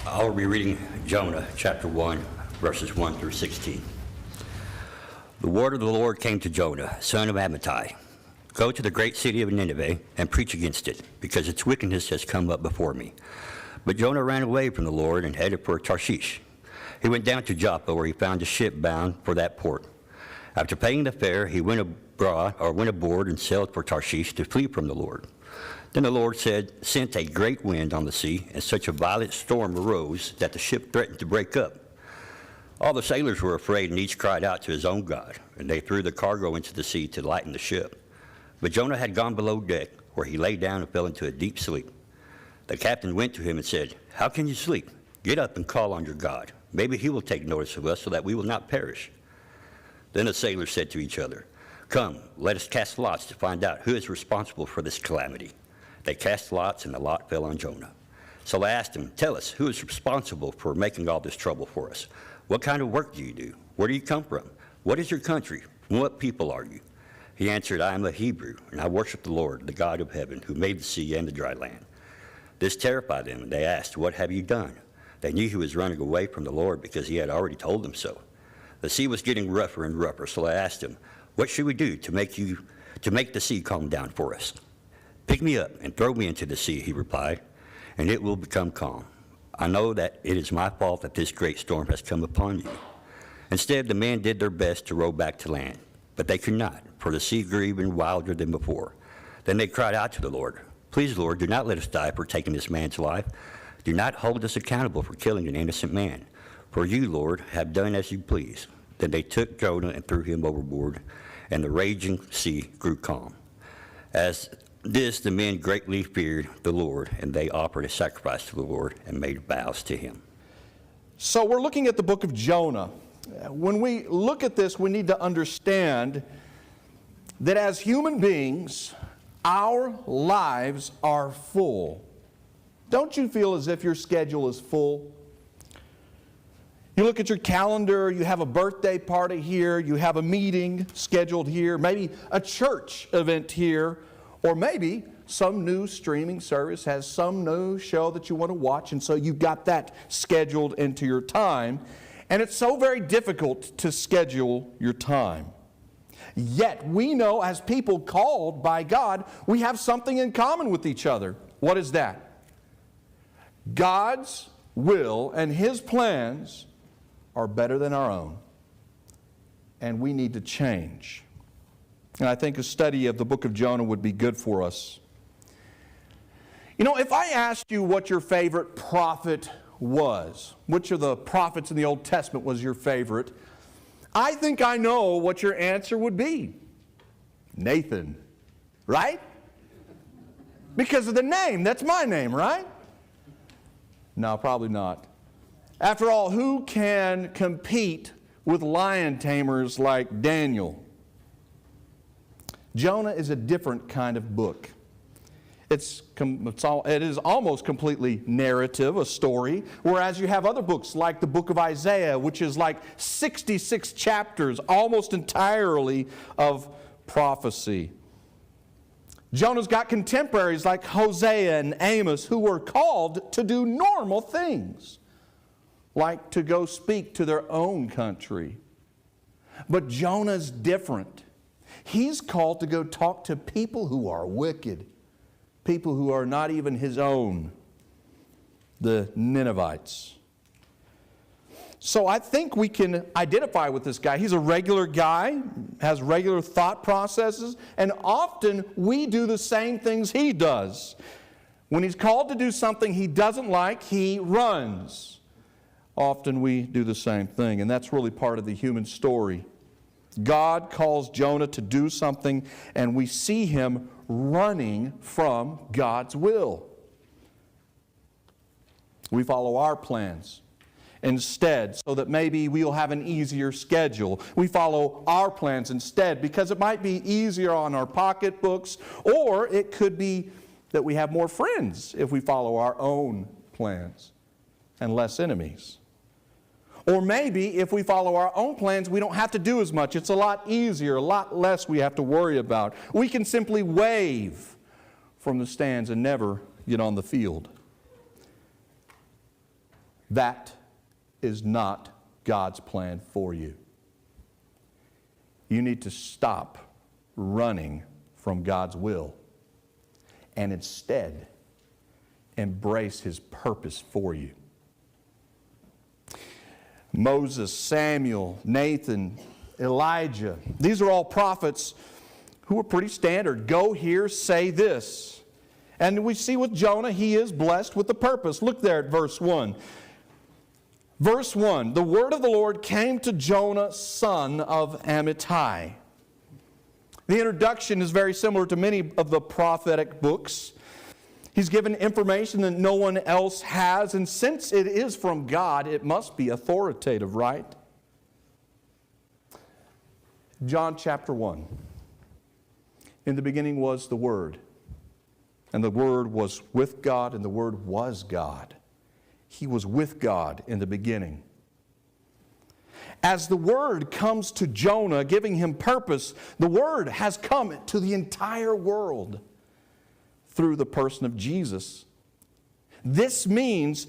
I'll be reading Jonah chapter 1, verses 1 through 16. The word of the Lord came to Jonah, son of Amittai. Go to the great city of Nineveh and preach against it, because its wickedness has come up before me. But Jonah ran away from the Lord and headed for Tarshish. He went down to Joppa, where he found a ship bound for that port. After paying the fare, he went aboard and sailed for Tarshish to flee from the Lord. Then the Lord sent a great wind on the sea, and such a violent storm arose that the ship threatened to break up. All the sailors were afraid, and each cried out to his own God, and they threw the cargo into the sea to lighten the ship. But Jonah had gone below deck, where he lay down and fell into a deep sleep. The captain went to him and said, "How can you sleep? Get up and call on your God. Maybe he will take notice of us so that we will not perish." Then the sailors said to each other, "Come, let us cast lots to find out who is responsible for this calamity." They cast lots, and the lot fell on Jonah. So they asked him, "Tell us, who is responsible for making all this trouble for us? What kind of work do you do? Where do you come from? What is your country? And what people are you?" He answered, "I am a Hebrew, and I worship the Lord, the God of heaven, who made the sea and the dry land." This terrified them, and they asked, "What have you done?" They knew he was running away from the Lord because he had already told them so. The sea was getting rougher and rougher, so they asked him, "What should we do to make the sea calm down for us?" "Pick me up and throw me into the sea," he replied, "and it will become calm. I know that it is my fault that this great storm has come upon you." Instead, the men did their best to row back to land, but they could not, for the sea grew even wilder than before. Then they cried out to the Lord, "Please, Lord, do not let us die for taking this man's life. Do not hold us accountable for killing an innocent man. For you, Lord, have done as you please." Then they took Jonah and threw him overboard, and the raging sea grew calm. As this, the men greatly feared the Lord, and they offered a sacrifice to the Lord and made vows to him. So we're looking at the book of Jonah. When we look at this, we need to understand that as human beings, our lives are full. Don't you feel as if your schedule is full? You look at your calendar, you have a birthday party here, you have a meeting scheduled here, maybe a church event here, or maybe some new streaming service has some new show that you want to watch, and so you've got that scheduled into your time. And it's so very difficult to schedule your time. Yet we know, as people called by God, we have something in common with each other. What is that? God's will and His plans are better than our own, and we need to change. And I think a study of the book of Jonah would be good for us. You know, if I asked you what your favorite prophet was, which of the prophets in the Old Testament was your favorite, I think I know what your answer would be. Nathan, right? Because of the name. That's my name, right? No, probably not. After all, who can compete with lion tamers like Daniel? Jonah is a different kind of book. It is almost completely narrative, a story, whereas you have other books like the book of Isaiah, which is like 66 chapters, almost entirely of prophecy. Jonah's got contemporaries like Hosea and Amos who were called to do normal things, like to go speak to their own country. But Jonah's different. He's called to go talk to people who are wicked, people who are not even his own, the Ninevites. So I think we can identify with this guy. He's a regular guy, has regular thought processes, and often we do the same things he does. When he's called to do something he doesn't like, he runs. Often we do the same thing, and that's really part of the human story. God calls Jonah to do something, and we see him running from God's will. We follow our plans instead, so that maybe we'll have an easier schedule. We follow our plans instead because it might be easier on our pocketbooks, or it could be that we have more friends if we follow our own plans and less enemies. Or maybe if we follow our own plans, we don't have to do as much. It's a lot easier, a lot less we have to worry about. We can simply wave from the stands and never get on the field. That is not God's plan for you. You need to stop running from God's will and instead embrace His purpose for you. Moses, Samuel, Nathan, Elijah, these are all prophets who were pretty standard. Go here, say this. And we see with Jonah, he is blessed with the purpose. Look there at verse 1. Verse 1, the word of the Lord came to Jonah, son of Amittai. The introduction is very similar to many of the prophetic books. He's given information that no one else has, and since it is from God, it must be authoritative, right? John chapter 1. In the beginning was the Word, and the Word was with God, and the Word was God. He was with God in the beginning. As the Word comes to Jonah, giving him purpose, the Word has come to the entire world through the person of Jesus. This means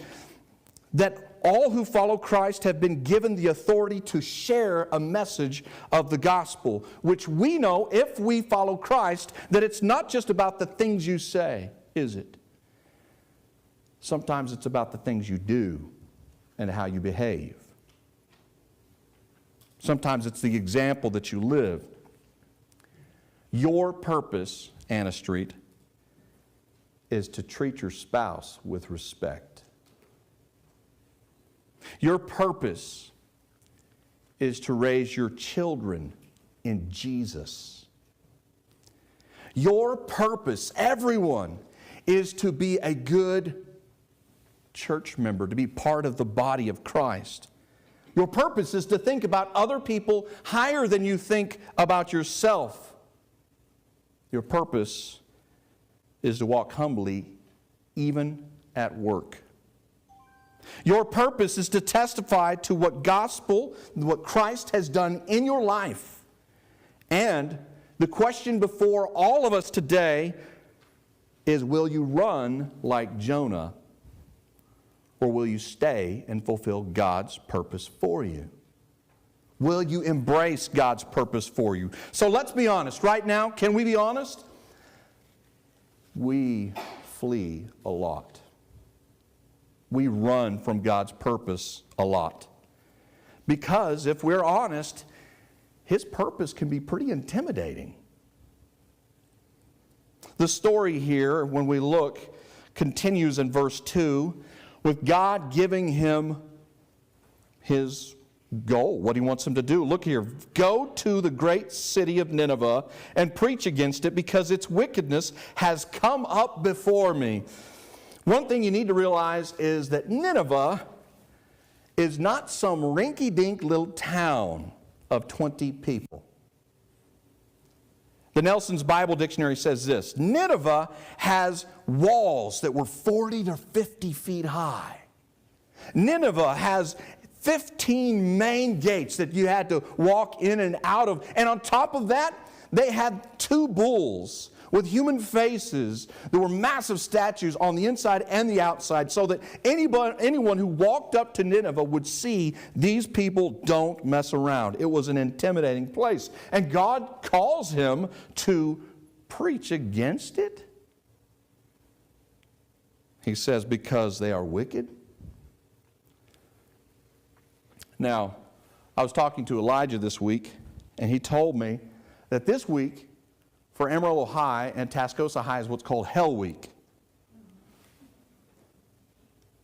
that all who follow Christ have been given the authority to share a message of the gospel, which we know, if we follow Christ, that it's not just about the things you say, is it? Sometimes it's about the things you do and how you behave. Sometimes it's the example that you live. Your purpose, Anna Street, is to treat your spouse with respect. Your purpose is to raise your children in Jesus. Your purpose, everyone, is to be a good church member, to be part of the body of Christ. Your purpose is to think about other people higher than you think about yourself. Your purpose is to walk humbly even at work. Your purpose is to testify to what Christ has done in your life. And the question before all of us today is, will you run like Jonah, or will you stay and fulfill God's purpose for you? Will you embrace God's purpose for you? So let's be honest. Right now, can we be honest? We flee a lot. We run from God's purpose a lot. Because if we're honest, His purpose can be pretty intimidating. The story here, when we look, continues in verse 2 with God giving him his goal, what He wants him to do. Look here. Go to the great city of Nineveh and preach against it, because its wickedness has come up before me. One thing you need to realize is that Nineveh is not some rinky-dink little town of 20 people. The Nelson's Bible Dictionary says this: Nineveh has walls that were 40 to 50 feet high. Nineveh has 15 main gates that you had to walk in and out of. And on top of that, they had 2 bulls with human faces. There were massive statues on the inside and the outside, so that anyone who walked up to Nineveh would see these people don't mess around. It was an intimidating place. And God calls him to preach against it. He says, because they are wicked. Now, I was talking to Elijah this week, and he told me that this week for Amarillo High and Tascosa High is what's called Hell Week.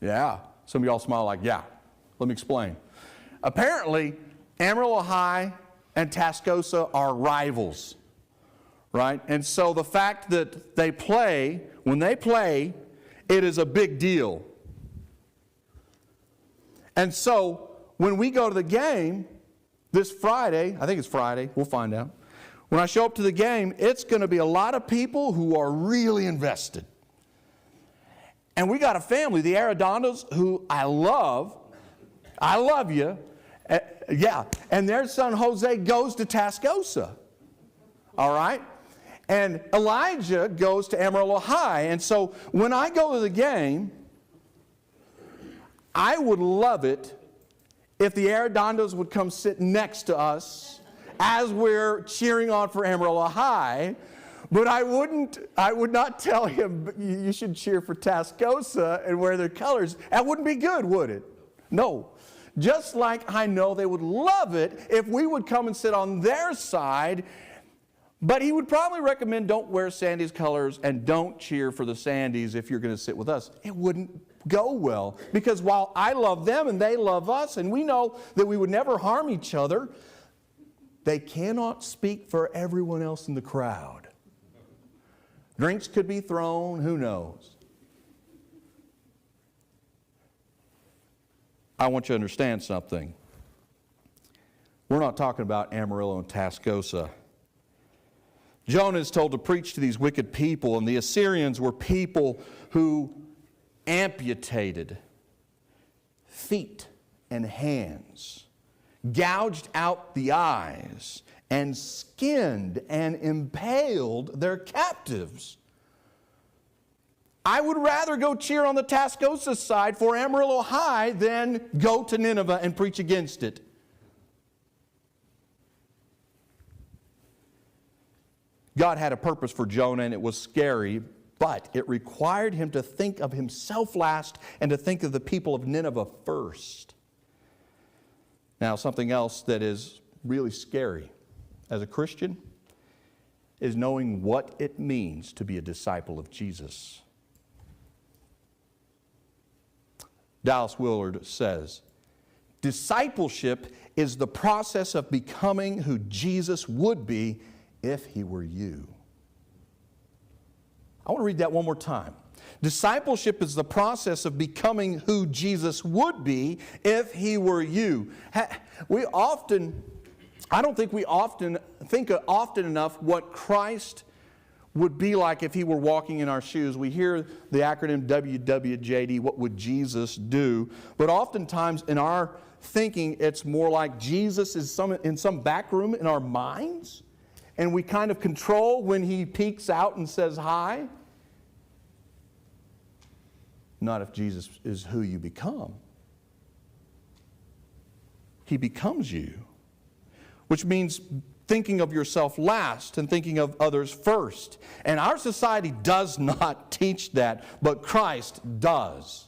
Yeah, some of y'all smile like, yeah. Let me explain. Apparently, Amarillo High and Tascosa are rivals, right? And so the fact that they play, when they play, it is a big deal. And so when we go to the game this Friday, I think it's Friday, we'll find out. When I show up to the game, it's going to be a lot of people who are really invested. And we got a family, the Arredondos, who I love. I love you. Yeah. And their son Jose goes to Tascosa. All right? And Elijah goes to Amarillo High. And so when I go to the game, I would love it if the Arredondos would come sit next to us as we're cheering on for Amarillo High, but I would not tell him, you should cheer for Tascosa and wear their colors. That wouldn't be good, would it? No. Just like I know they would love it if we would come and sit on their side, but he would probably recommend don't wear Sandy's colors and don't cheer for the Sandys if you're going to sit with us. It wouldn't go well, because while I love them and they love us, and we know that we would never harm each other, they cannot speak for everyone else in the crowd. Drinks could be thrown, who knows? I want you to understand something. We're not talking about Amarillo and Tascosa. Jonah is told to preach to these wicked people, and the Assyrians were people who amputated feet and hands, gouged out the eyes, and skinned and impaled their captives. I would rather go cheer on the Tascosa side for Amarillo High than go to Nineveh and preach against it. God had a purpose for Jonah, and it was scary, but it required him to think of himself last and to think of the people of Nineveh first. Now, something else that is really scary as a Christian is knowing what it means to be a disciple of Jesus. Dallas Willard says, discipleship is the process of becoming who Jesus would be if he were you. I want to read that one more time. Discipleship is the process of becoming who Jesus would be if he were you. I don't think we often think enough what Christ would be like if he were walking in our shoes. We hear the acronym WWJD, what would Jesus do? But oftentimes in our thinking, it's more like Jesus is in some back room in our minds, and we kind of control when he peeks out and says hi. Not if Jesus is who you become. He becomes you, which means thinking of yourself last and thinking of others first. And our society does not teach that, but Christ does.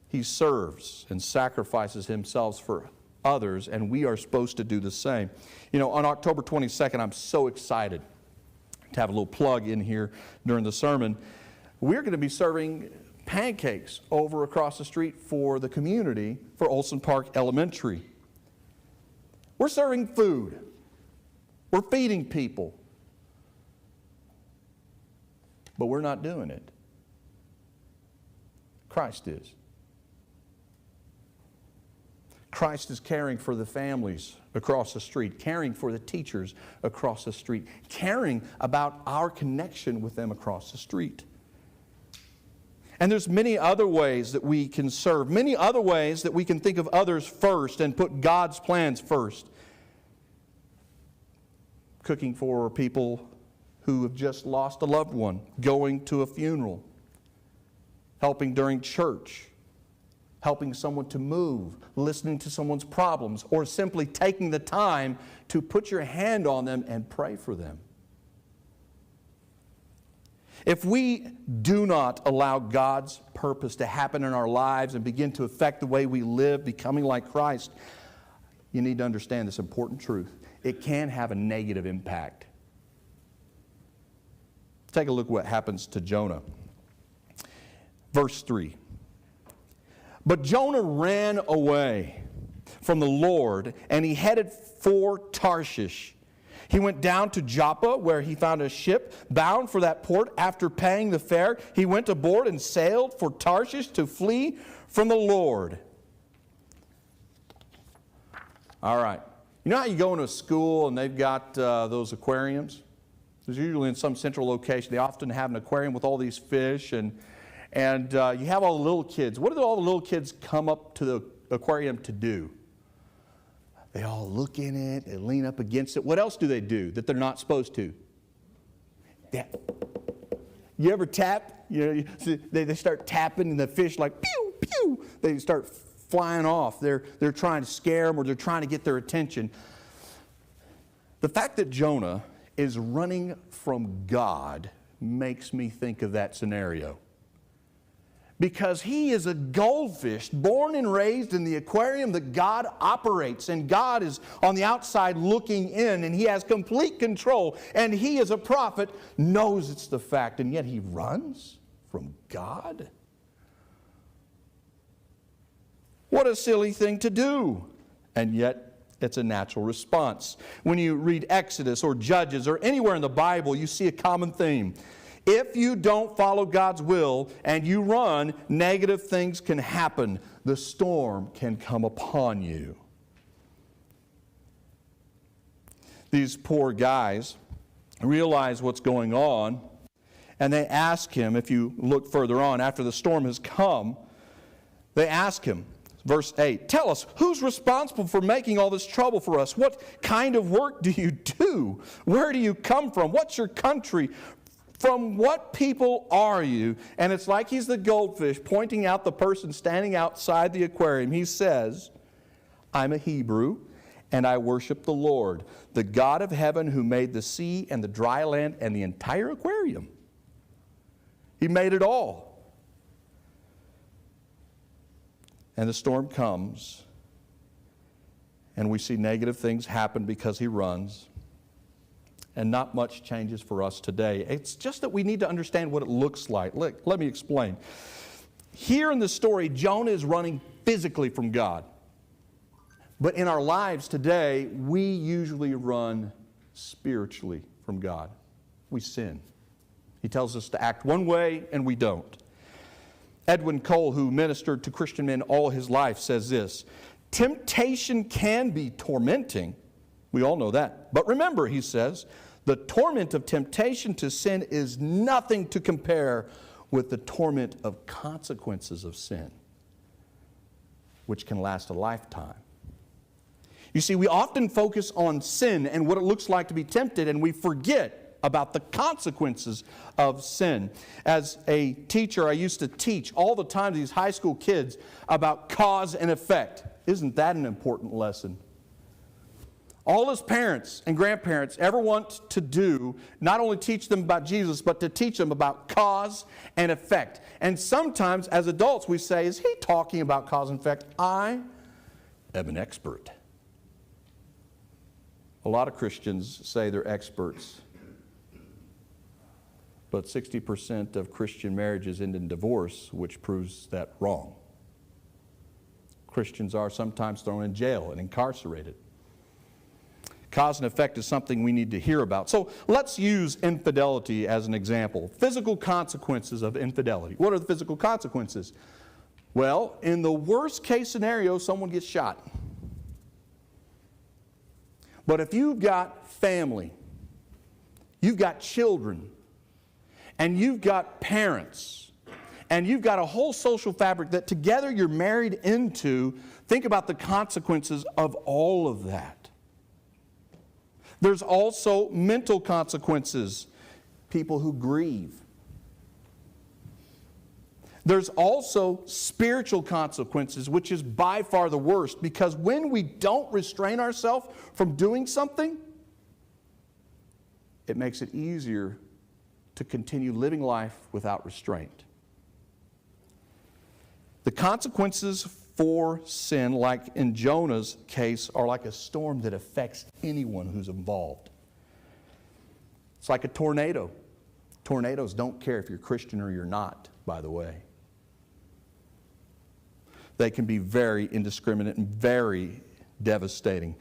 He serves and sacrifices himself for others, and we are supposed to do the same. You know, on October 22nd, I'm so excited to have a little plug in here during the sermon. We're going to be serving pancakes over across the street for the community for Olson Park Elementary. We're serving food. We're feeding people. But we're not doing it. Christ is. Christ is caring for the families across the street, caring for the teachers across the street, caring about our connection with them across the street. And there's many other ways that we can serve, many other ways that we can think of others first and put God's plans first. Cooking for people who have just lost a loved one, going to a funeral, helping during church, helping someone to move, listening to someone's problems, or simply taking the time to put your hand on them and pray for them. If we do not allow God's purpose to happen in our lives and begin to affect the way we live, becoming like Christ, you need to understand this important truth. It can have a negative impact. Take a look at what happens to Jonah. Verse 3. But Jonah ran away from the Lord, and he headed for Tarshish. He went down to Joppa, where he found a ship bound for that port. After paying the fare, he went aboard and sailed for Tarshish to flee from the Lord. All right. You know how you go into a school and they've got those aquariums? There's usually in some central location. They often have an aquarium with all these fish, and you have all the little kids. What do all the little kids come up to the aquarium to do? They all look in it, they lean up against it. What else do they do that they're not supposed to? You ever tap? You know, they start tapping and the fish like, pew, pew, pew, they start flying off. They're trying to scare them, or they're trying to get their attention. The fact that Jonah is running from God makes me think of that scenario. Because he is a goldfish born and raised in the aquarium that God operates, and God is on the outside looking in, and he has complete control, and he as a prophet knows it's the fact, and yet he runs from God? What a silly thing to do. And yet it's a natural response. When you read Exodus or Judges or anywhere in the Bible, you see a common theme. If you don't follow God's will and you run, negative things can happen. The storm can come upon you. These poor guys realize what's going on, and they ask him, if you look further on, after the storm has come, they ask him, verse 8, tell us, who's responsible for making all this trouble for us? What kind of work do you do? Where do you come from? What's your country? From what people are you? And it's like he's the goldfish pointing out the person standing outside the aquarium. He says, I'm a Hebrew, and I worship the Lord, the God of heaven who made the sea and the dry land and the entire aquarium. He made it all. And the storm comes, and we see negative things happen because he runs. And not much changes for us today. It's just that we need to understand what it looks like. Let me explain. Here in the story, Jonah is running physically from God. But in our lives today, we usually run spiritually from God. We sin. He tells us to act one way, and we don't. Edwin Cole, who ministered to Christian men all his life, says this, temptation can be tormenting. We all know that. But remember, he says, the torment of temptation to sin is nothing to compare with the torment of consequences of sin, which can last a lifetime. You see, we often focus on sin and what it looks like to be tempted, and we forget about the consequences of sin. As a teacher, I used to teach all the time to these high school kids about cause and effect. Isn't that an important lesson? All as parents and grandparents ever want to do, not only teach them about Jesus, but to teach them about cause and effect. And sometimes as adults we say, is he talking about cause and effect? I am an expert. A lot of Christians say they're experts, but 60% of Christian marriages end in divorce, which proves that wrong. Christians are sometimes thrown in jail and incarcerated. Cause and effect is something we need to hear about. So let's use infidelity as an example. Physical consequences of infidelity. What are the physical consequences? Well, in the worst case scenario, someone gets shot. But if you've got family, you've got children, and you've got parents, and you've got a whole social fabric that together you're married into, think about the consequences of all of that. There's also mental consequences, people who grieve. There's also spiritual consequences, which is by far the worst, because when we don't restrain ourselves from doing something, it makes it easier to continue living life without restraint. The consequences for sin, like in Jonah's case, are like a storm that affects anyone who's involved. It's like a tornado. Tornadoes don't care if you're Christian or you're not, by the way. They can be very indiscriminate and very devastating.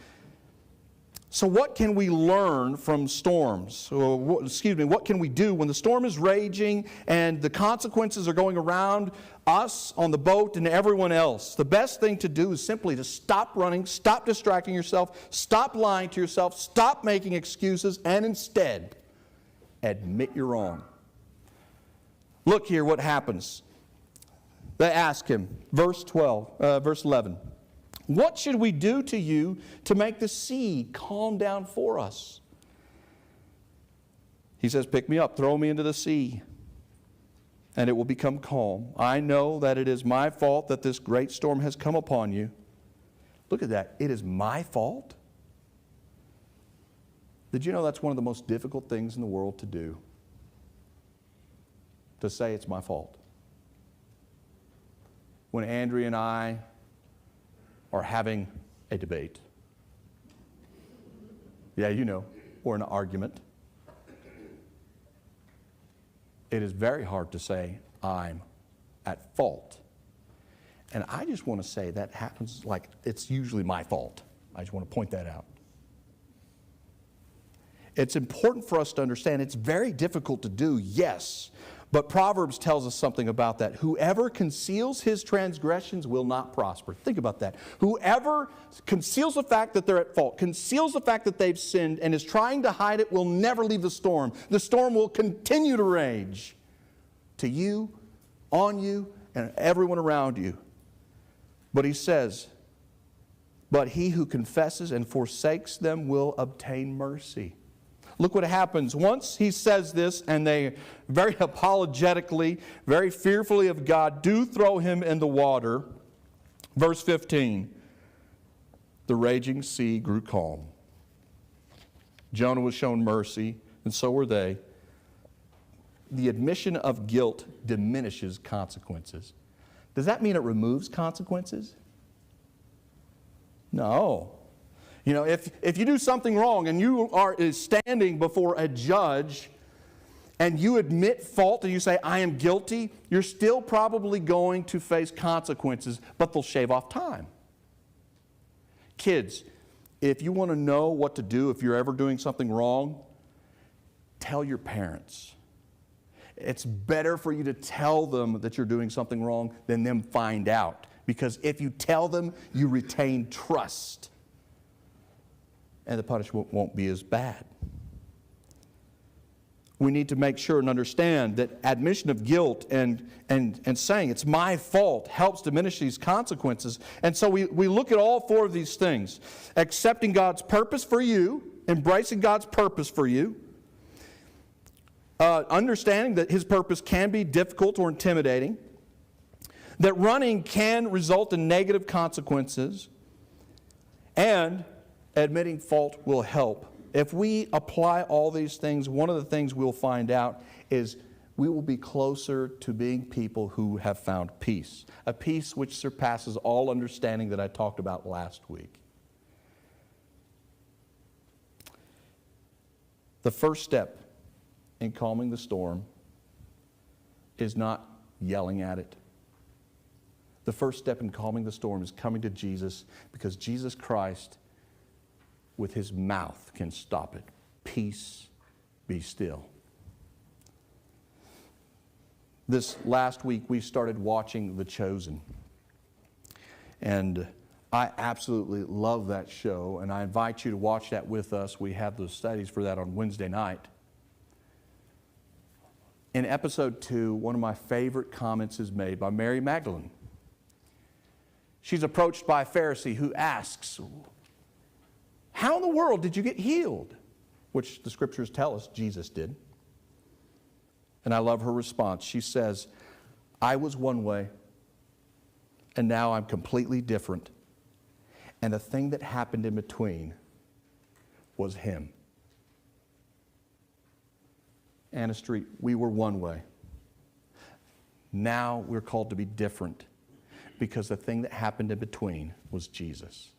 So what can we learn from storms? What can we do when the storm is raging and the consequences are going around us on the boat and everyone else? The best thing to do is simply to stop running, stop distracting yourself, stop lying to yourself, stop making excuses, and instead admit you're wrong. Look here what happens. They ask him, verse 11. What should we do to you to make the sea calm down for us? He says, pick me up, throw me into the sea. and it will become calm. I know that it is my fault that this great storm has come upon you. Look at that. It is my fault? Did you know that's one of the most difficult things in the world to do? To say it's my fault. When Andrea and I are having a debate, yeah, you know, or an argument, it is very hard to say, I'm at fault. And I just want to say that happens like it's usually my fault. I just want to point that out. It's important for us to understand it's very difficult to do, yes. But Proverbs tells us something about that. Whoever conceals his transgressions will not prosper. Think about that. Whoever conceals the fact that they're at fault, conceals the fact that they've sinned, and is trying to hide it will never leave the storm. The storm will continue to rage to you, on you, and everyone around you. But he says, but he who confesses and forsakes them will obtain mercy. Look what happens. Once he says this, and they very apologetically, very fearfully of God, do throw him in the water. Verse 15, the raging sea grew calm. Jonah was shown mercy, and so were they. The admission of guilt diminishes consequences. Does that mean it removes consequences? No. You know, if you do something wrong and you are standing before a judge and you admit fault and you say, I am guilty, you're still probably going to face consequences, but they'll shave off time. Kids, if you want to know what to do if you're ever doing something wrong, tell your parents. It's better for you to tell them that you're doing something wrong than them find out. Because if you tell them, you retain trust. And the punishment won't be as bad. We need to make sure and understand that admission of guilt and saying it's my fault helps diminish these consequences. And so we look at all four of these things. Accepting God's purpose for you, embracing God's purpose for you, understanding that his purpose can be difficult or intimidating, that running can result in negative consequences, and admitting fault will help. If we apply all these things, one of the things we'll find out is we will be closer to being people who have found peace, a peace which surpasses all understanding that I talked about last week. The first step in calming the storm is not yelling at it. The first step in calming the storm is coming to Jesus, because Jesus Christ, with his mouth, can stop it. Peace, be still. This last week, we started watching The Chosen. And I absolutely love that show, and I invite you to watch that with us. We have those studies for that on Wednesday night. In episode 2, one of my favorite comments is made by Mary Magdalene. She's approached by a Pharisee who asks, how in the world did you get healed? Which the scriptures tell us Jesus did. And I love her response. She says, I was one way, and now I'm completely different. And the thing that happened in between was him. Anna Street, we were one way. Now we're called to be different, because the thing that happened in between was Jesus.